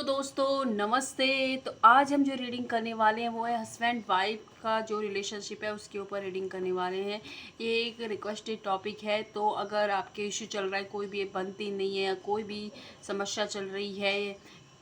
Hello दोस्तों, नमस्ते। तो आज हम जो रीडिंग करने वाले हैं वो है हस्बैंड वाइफ का जो रिलेशनशिप है उसके ऊपर रीडिंग करने वाले हैं। ये एक रिक्वेस्टेड टॉपिक है, तो अगर आपके इश्यू चल रहा है, कोई भी बनती नहीं है, कोई भी समस्या चल रही है,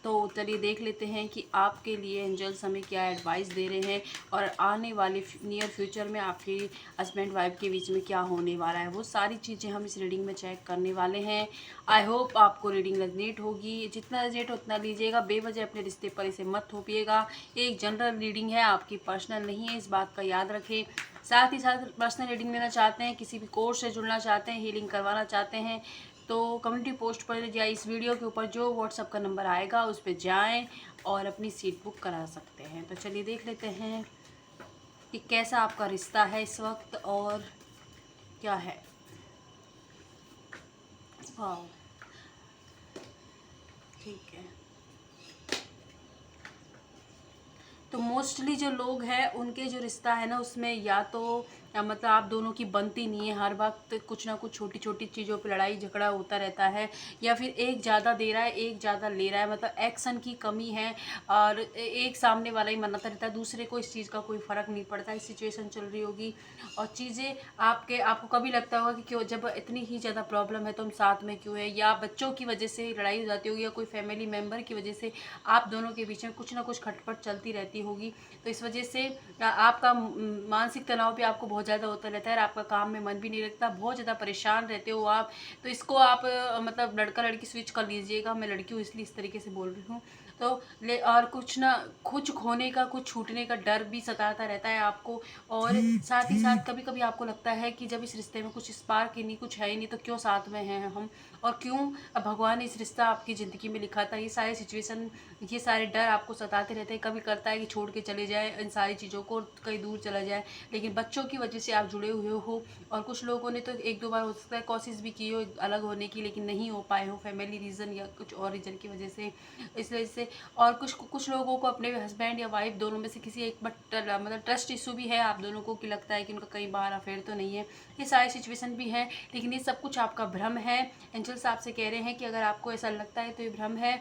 तो चलिए देख लेते हैं कि आपके लिए एंजल्स हमें क्या एडवाइस दे रहे हैं और आने वाले नियर फ्यूचर में आपके हस्बैंड वाइफ के बीच में क्या होने वाला है, वो सारी चीज़ें हम इस रीडिंग में चेक करने वाले हैं। आई होप आपको रीडिंग रेजोनेट होगी। जितना रेजोनेट उतना लीजिएगा, बेवजह अपने रिश्ते पर इसे मत थोपिएगा। एक जनरल रीडिंग है, आपकी पर्सनल नहीं है, इस बात का याद रखें। साथ ही साथ पर्सनल रीडिंग लेना चाहते हैं, किसी भी कोर्स से जुड़ना चाहते हैं, हीलिंग करवाना चाहते हैं, तो कम्युनिटी पोस्ट पर या इस वीडियो के ऊपर जो व्हाट्सअप का नंबर आएगा उस पर जाएं और अपनी सीट बुक करा सकते हैं। तो चलिए देख लेते हैं कि कैसा आपका रिश्ता है इस वक्त और क्या है। वाह, ठीक है। तो मोस्टली जो लोग हैं उनके जो रिश्ता है ना उसमें या तो या मतलब आप दोनों की बनती नहीं है, हर वक्त कुछ ना कुछ छोटी छोटी चीज़ों पे लड़ाई झगड़ा होता रहता है, या फिर एक ज़्यादा दे रहा है एक ज़्यादा ले रहा है, मतलब एक्शन की कमी है और एक सामने वाला ही मनाता रहता है, दूसरे को इस चीज़ का कोई फ़र्क नहीं पड़ता। इस सिचुएशन चल रही होगी और चीज़ें आपको कभी लगता होगा कि क्यों, जब इतनी ही ज़्यादा प्रॉब्लम है तो हम साथ में क्यों है, या बच्चों की वजह से लड़ाई हो जाती होगी, या कोई फैमिली मेम्बर की वजह से आप दोनों के बीच में कुछ ना कुछ खटपट चलती रहती होगी। तो इस वजह से आपका मानसिक तनाव भी आपको बहुत ज़्यादा होता रहता है और आपका काम में मन भी नहीं लगता, बहुत ज़्यादा परेशान रहते हो आप। तो इसको आप मतलब लड़का लड़की स्विच कर लीजिएगा। मैं लड़की हूँ इसलिए इस तरीके से बोल रही हूँ। तो और कुछ ना कुछ खोने का, कुछ छूटने का डर भी सताता रहता है आपको। और साथ ही साथ कभी कभी आपको लगता है कि जब इस रिश्ते में कुछ स्पार्क ही नहीं, कुछ है ही नहीं, तो क्यों साथ में हैं हम, और क्यों भगवान ने इस रिश्ता आपकी ज़िंदगी में लिखा था। ये सारे सिचुएशन, ये सारे डर आपको सताते रहते हैं। कभी करता है कि छोड़ के चले जाए इन सारी चीज़ों को, कहीं दूर चला जाए, लेकिन बच्चों की वजह से आप जुड़े हुए हो। और कुछ लोगों ने तो एक दो बार हो सकता है कोशिश भी की हो अलग होने की, लेकिन नहीं हो पाए हो, फैमिली रीज़न या कुछ और रीज़न की वजह से, इस वजह से। और कुछ लोगों को अपने हस्बैंड या वाइफ दोनों में से किसी एक पर मतलब ट्रस्ट इशू भी है आप दोनों को, कि लगता है कि उनका कहीं बाहर अफेयर तो नहीं है। ये सारी सिचुएशन भी है, लेकिन ये सब कुछ आपका भ्रम है। एंजल्स आपसे कह रहे हैं कि अगर आपको ऐसा लगता है तो ये भ्रम है।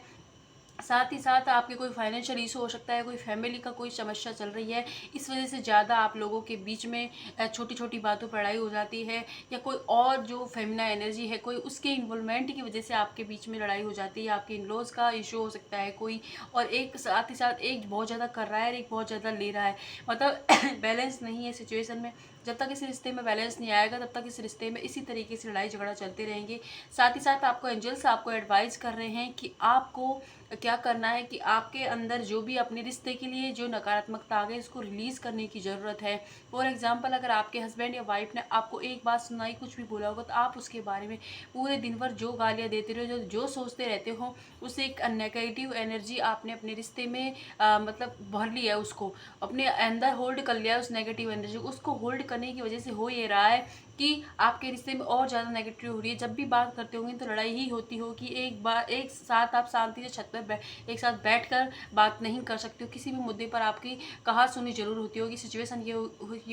साथ ही साथ आपके कोई फाइनेंशियल इशू हो सकता है, कोई फैमिली का कोई समस्या चल रही है, इस वजह से ज़्यादा आप लोगों के बीच में छोटी छोटी बातों पर लड़ाई हो जाती है, या कोई और जो फेमिना एनर्जी है कोई, उसके इन्वॉल्वमेंट की वजह से आपके बीच में लड़ाई हो जाती है। आपके इन लॉज का इशू हो सकता है कोई, और एक साथ ही साथ एक बहुत ज़्यादा कर रहा है और एक बहुत ज़्यादा ले रहा है, मतलब बैलेंस नहीं है सिचुएशन में। जब तक इस रिश्ते में बैलेंस नहीं आएगा तब तक इस रिश्ते में इसी तरीके से लड़ाई झगड़ा चलते रहेंगे। साथ ही साथ आपको एंजल्स आपको एडवाइस कर रहे हैं कि आपको क्या करना है, कि आपके अंदर जो भी अपने रिश्ते के लिए जो नकारात्मकता आ गई उसको रिलीज़ करने की ज़रूरत है। फॉर एग्जांपल, अगर आपके हस्बैंड या वाइफ ने आपको एक बात सुनाई, कुछ भी बोला होगा, तो आप उसके बारे में पूरे दिन भर जो गालियाँ देते रहो, जो सोचते रहते हो, उससे एक नेगेटिव एनर्जी आपने अपने रिश्ते में मतलब भर लिया है, उसको अपने अंदर होल्ड कर लिया है उस नेगेटिव एनर्जी को। उसको होल्ड करने की वजह से हो ये रहा है कि आपके रिश्ते में और ज़्यादा नेगेटिव हो रही है। जब भी बात करते होंगे तो लड़ाई ही होती होगी। एक बार एक साथ आप शांति से छत पर एक साथ बैठकर बात नहीं कर सकते हो, किसी भी मुद्दे पर आपकी कहा सुनी जरूर होती होगी। सिचुएशन ये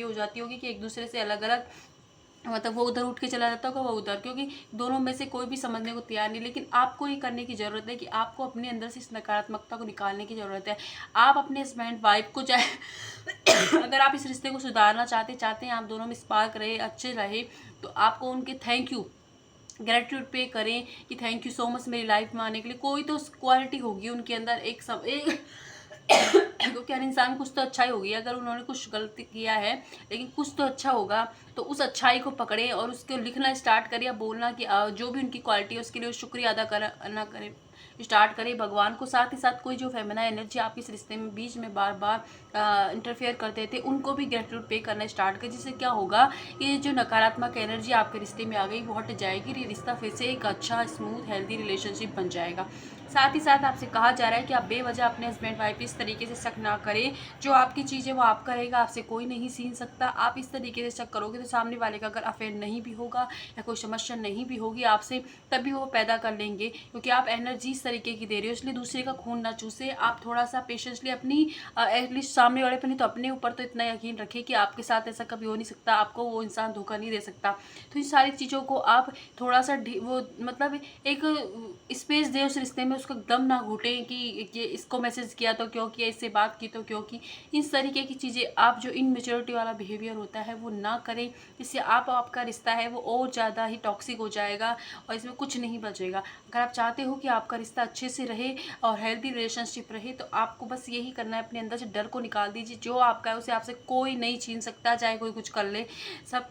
हो जाती होगी कि एक दूसरे से अलग अलग, मतलब वो उधर उठ के चला जाता होगा, वो उधर, क्योंकि दोनों में से कोई भी समझने को तैयार नहीं। लेकिन आपको ये करने की ज़रूरत है कि आपको अपने अंदर से इस नकारात्मकता को निकालने की ज़रूरत है। आप अपने हस्बैंड वाइफ को चाहे अगर आप इस रिश्ते को सुधारना चाहते हैं, आप दोनों में स्पार्क रहे, अच्छे रहे, तो आपको उनके थैंक यू ग्रेटिट्यूड पे करें कि थैंक यू सो मच मेरी लाइफ में आने के लिए। कोई तो क्वालिटी होगी उनके अंदर, एक क्योंकि हर इंसान कुछ तो अच्छा ही होगी। अगर उन्होंने कुछ गलती किया है लेकिन कुछ तो अच्छा होगा, तो उस अच्छाई को पकड़े और उसको लिखना स्टार्ट करें, या बोलना कि जो भी उनकी क्वालिटी है उसके लिए शुक्रिया अदा करना करें, स्टार्ट करें भगवान को। साथ ही साथ कोई जो फेमिना एनर्जी आपके इस रिश्ते में बीच में बार बार इंटरफेयर करते थे, उनको भी ग्रेटिट्यूड पे करना स्टार्ट करें, जिससे क्या होगा, ये जो नकारात्मक एनर्जी आपके रिश्ते में आ गई वो हट जाएगी। ये रिश्ता फिर से एक अच्छा स्मूथ हेल्दी रिलेशनशिप बन जाएगा। साथ ही साथ आपसे कहा जा रहा है कि आप बेवजह अपने हस्बैंड वाइफ इस तरीके से शक ना करें। जो आपकी चीज़ है वो आप करेगा, आपसे कोई नहीं छीन सकता। आप इस तरीके से शक करोगे तो सामने वाले का अगर अफेयर नहीं भी होगा या कोई समस्या नहीं भी होगी आपसे, तभी वो पैदा कर लेंगे, क्योंकि आप एनर्जी इस तरीके की दे रहे हो। इसलिए दूसरे का खून ना चूसे, आप थोड़ा सा पेशेंसली अपनी एटलीस्ट सामने वाले पर नहीं तो अपने ऊपर तो इतना यकीन रखें कि आपके साथ ऐसा कभी हो नहीं सकता, आपको वो इंसान धोखा नहीं दे सकता। तो इन सारी चीज़ों को आप थोड़ा सा वो मतलब एक स्पेस दे उस रिश्ते में, में उसका दम ना घुटें कि ये इसको मैसेज किया तो क्यों किया, इससे बात की तो क्यों की। इस तरीके की चीज़ें आप जो इनमेच्योरिटी वाला बिहेवियर होता है वो ना करें, इससे आपका रिश्ता है वो और ज़्यादा ही टॉक्सिक हो जाएगा और इसमें कुछ नहीं बचेगा। अगर आप चाहते हो कि आपका रिश्ता अच्छे से रहे और हेल्दी रिलेशनशिप रहे तो आपको बस यही करना है, अपने अंदर से डर को निकाल दीजिए। जो आपका है उसे आपसे कोई नहीं छीन सकता, चाहे कोई कुछ कर ले। सब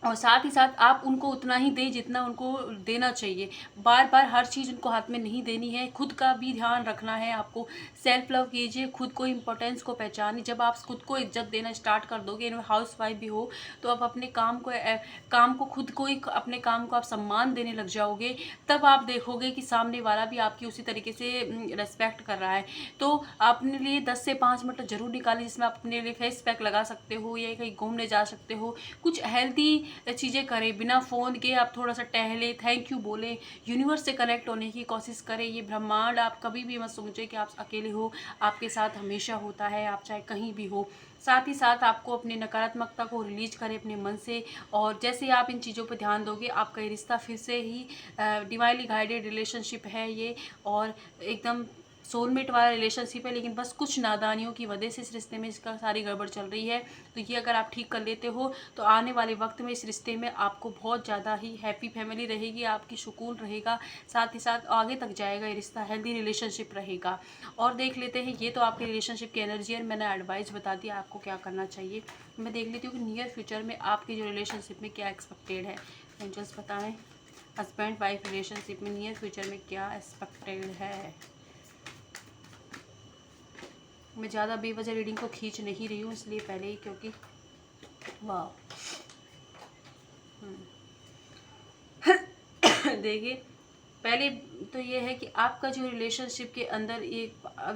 और साथ ही साथ आप उनको उतना ही दें जितना उनको देना चाहिए। बार बार हर चीज़ उनको हाथ में नहीं देनी है, खुद का भी ध्यान रखना है आपको। सेल्फ लव कीजिए, खुद को इम्पोर्टेंस को पहचानिए। जब आप खुद को इज्जत देना स्टार्ट कर दोगे, हाउस वाइफ भी हो तो आप अपने काम को खुद को ही, अपने काम को आप सम्मान देने लग जाओगे। तब आप देखोगे कि सामने वाला भी आपकी उसी तरीके से रेस्पेक्ट कर रहा है। तो अपने लिए 10 से 5 मिनट ज़रूर निकालिए जिसमें आप अपने लिए फेस पैक लगा सकते हो या कहीं घूमने जा सकते हो। कुछ हेल्दी चीज़ें करें, बिना फ़ोन के आप थोड़ा सा टहलें, थैंक यू बोलें, यूनिवर्स से कनेक्ट होने की कोशिश करें। ये ब्रह्मांड, आप कभी भी मत सोचें कि आप अकेले हो, आपके साथ हमेशा होता है, आप चाहे कहीं भी हो। साथ ही साथ आपको अपनी नकारात्मकता को रिलीज करें अपने मन से, और जैसे आप इन चीज़ों पर ध्यान दोगे आपका ये रिश्ता फिर से ही डिवाइनली गाइडेड रिलेशनशिप है ये, और एकदम सोलमेट वाला रिलेशनशिप है। लेकिन बस कुछ नादानियों की वजह से इस रिश्ते में इसका सारी गड़बड़ चल रही है। तो ये अगर आप ठीक कर लेते हो तो आने वाले वक्त में इस रिश्ते में आपको बहुत ज़्यादा ही हैप्पी फैमिली रहेगी, आपकी सुकून रहेगा, साथ ही साथ आगे तक जाएगा ये रिश्ता, हेल्दी रिलेशनशिप रहेगा। और देख लेते हैं, ये तो आपके रिलेशनशिप की एनर्जी है, मैंने एडवाइस बता दिया आपको क्या करना चाहिए। मैं देख लेती हूँ कि नियर फ्यूचर में आपके जो रिलेशनशिप में क्या एक्सपेक्टेड है। एंजल्स बताएं हस्बैंड वाइफ रिलेशनशिप में नियर फ्यूचर में क्या एक्सपेक्टेड है। मैं ज़्यादा बेवजह रीडिंग को खींच नहीं रही हूँ इसलिए पहले ही, क्योंकि वाह देखिए, पहले तो ये है कि आपका जो रिलेशनशिप के अंदर ये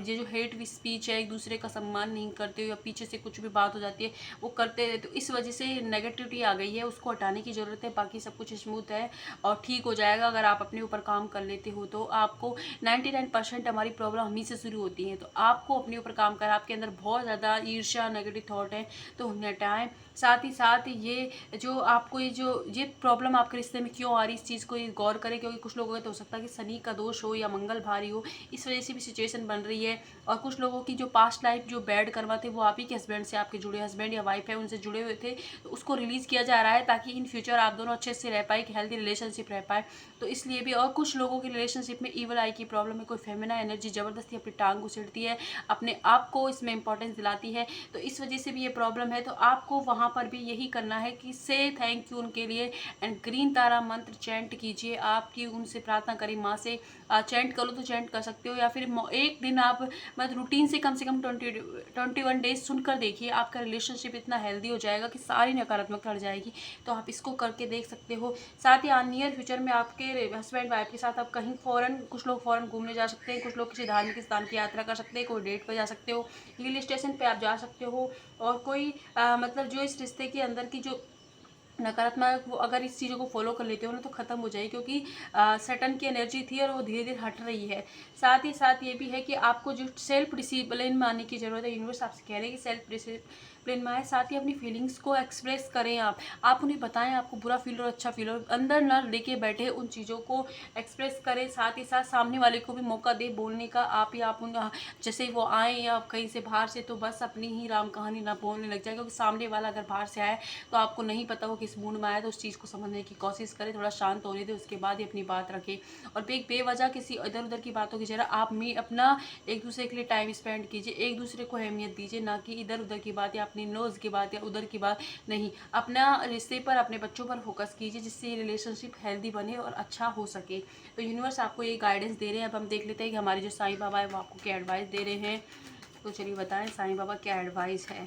जो हेट स्पीच है, एक दूसरे का सम्मान नहीं करते हो या पीछे से कुछ भी बात हो जाती है वो करते रहते, तो इस वजह से नेगेटिविटी आ गई है, उसको हटाने की ज़रूरत है। बाकी सब कुछ स्मूथ है और ठीक हो जाएगा अगर आप अपने ऊपर काम कर लेते हो। तो आपको 99% हमारी प्रॉब्लम हम ही से शुरू होती है, तो आपको अपने ऊपर काम कर, आपके अंदर बहुत ज़्यादा ईर्ष्या नेगेटिव थॉट है तो उन्हें हटाएं। साथ ही साथ ये जो आपको ये प्रॉब्लम आपके रिश्ते में क्यों आ रही, इस चीज़ को गौर करें, क्योंकि कुछ लोगों का तो हो सकता है कि शनि का दोष हो या मंगल भारी हो, इस वजह से भी सिचुएशन बन रही है। और कुछ लोगों की जो पास्ट लाइफ जो बैड कर्मा थे वो आप ही के हस्बैंड से, आपके जुड़े हस्बैंड या वाइफ है उनसे जुड़े हुए थे, तो उसको रिलीज़ किया जा रहा है ताकि इन फ्यूचर आप दोनों अच्छे से रह पाए, कि हेल्दी रिलेशनशिप रह पाए, तो इसलिए भी। और कुछ लोगों की रिलेशनशिप में ईवल आई की प्रॉब्लम है, कोई फेमिना एनर्जी ज़बरदस्ती अपनी टांग घुसेड़ती है, अपने आप को इसमें इंपॉर्टेंस दिलाती है, तो इस वजह से भी ये प्रॉब्लम है। तो आपको वहाँ पर भी यही करना है कि से थैंक यू उनके लिए, एंड ग्रीन तारा मंत्र चैंट कीजिए, आपकी उनसे प्रार्थना करें माँ से। चैंट करो तो चैंट कर सकते हो, या फिर एक दिन आप मतलब रूटीन से कम 21 डेज सुनकर देखिए, आपका रिलेशनशिप इतना हेल्दी हो जाएगा कि सारी नकारात्मकता हट जाएगी। तो आप इसको करके देख सकते हो। साथ ही नियर फ्यूचर में आपके हस्बैंड वाइफ के साथ आप कहीं फ़ॉरन, कुछ लोग फ़ॉरन घूमने जा सकते हैं, कुछ लोग किसी धार्मिक स्थान की यात्रा कर सकते हैं, कोई डेट पर जा सकते हो, हिल स्टेशन पे आप जा सकते हो। और कोई मतलब जो इस रिश्ते के अंदर की जो नकारात्मक, वो अगर इस चीज़ों को फॉलो कर लेते हो ना तो ख़त्म हो जाएगी, क्योंकि सैटर्न की एनर्जी थी और वो धीरे धीरे हट रही है। साथ ही साथ ये भी है कि आपको जो सेल्फ डिसिप्लिन में आने की ज़रूरत है, यूनिवर्स आपसे कह रहे हैं कि सेल्फ डिसिप्लिन में आए। साथ ही अपनी फीलिंग्स को एक्सप्रेस करें, आप उन्हें बताएं, आपको बुरा फील हो अच्छा फील हो, अंदर ना लेके बैठे, उन चीज़ों को एक्सप्रेस करें। साथ ही साथ सामने वाले को भी मौका दे बोलने का। आप उन जैसे ही वो आए या कहीं से बाहर से, तो बस अपनी ही राम कहानी ना बोलने लग जाए, क्योंकि सामने वाला अगर बाहर से आए तो आपको नहीं पता वो किस मूड में आया, तो उस चीज़ को समझने की कोशिश करें, थोड़ा शांत होने दें, उसके बाद ही अपनी बात रखें। और बेवजह किसी इधर उधर की बातों की जगह आप में अपना एक दूसरे के लिए टाइम स्पेंड कीजिए, एक दूसरे को अहमियत दीजिए, ना कि इधर उधर की बात या अपनी नोज़ की बात या उधर की बात नहीं। अपना रिश्ते पर, अपने बच्चों पर फोकस कीजिए, जिससे ये रिलेशनशिप हेल्दी बने और अच्छा हो सके। तो यूनिवर्स आपको ये गाइडेंस दे रहे हैं। अब हम देख लेते हैं कि हमारे जो साईं बाबा है वो आपको क्या एडवाइस दे रहे हैं। तो चलिए बताएं साईं बाबा क्या एडवाइस है।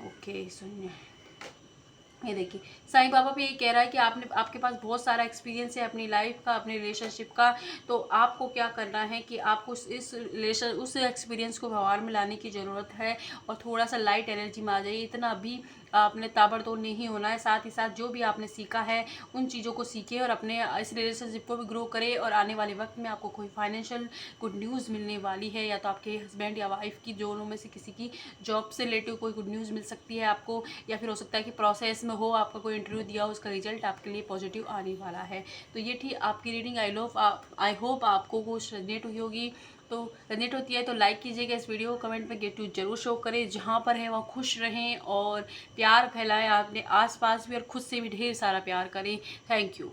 ओके सुनिए, ये देखिए, साईं बाबा भी ये कह रहा है कि आपके पास बहुत सारा एक्सपीरियंस है अपनी लाइफ का, अपने रिलेशनशिप का। तो आपको क्या करना है कि आपको उस एक्सपीरियंस को व्यवहार में लाने की ज़रूरत है, और थोड़ा सा लाइट एनर्जी में आ जाइए। इतना भी आपने ताबड़तोड़ नहीं होना है। साथ ही साथ जो भी आपने सीखा है उन चीज़ों को सीखें और अपने इस रिलेशनशिप को भी ग्रो करें। और आने वाले वक्त में आपको कोई फाइनेंशियल गुड न्यूज़ मिलने वाली है, या तो आपके हस्बैंड या वाइफ की दोनों में से किसी की जॉब से रिलेटिव कोई गुड न्यूज़ मिल सकती है आपको, या फिर हो सकता है कि प्रोसेस में हो, आपका कोई इंटरव्यू दिया हो, उसका रिजल्ट आपके लिए पॉजिटिव आने वाला है। तो ये थी आपकी रीडिंग। आई होप आपको कुछ रेजनेट हुई होगी। तो रेजनेट होती है तो लाइक कीजिएगा इस वीडियो को, कमेंट में गेट टू जरूर शो करें। जहाँ पर है वहाँ खुश रहें और प्यार फैलाएं, अपने आसपास भी और खुद से भी ढेर सारा प्यार करें। Thank you.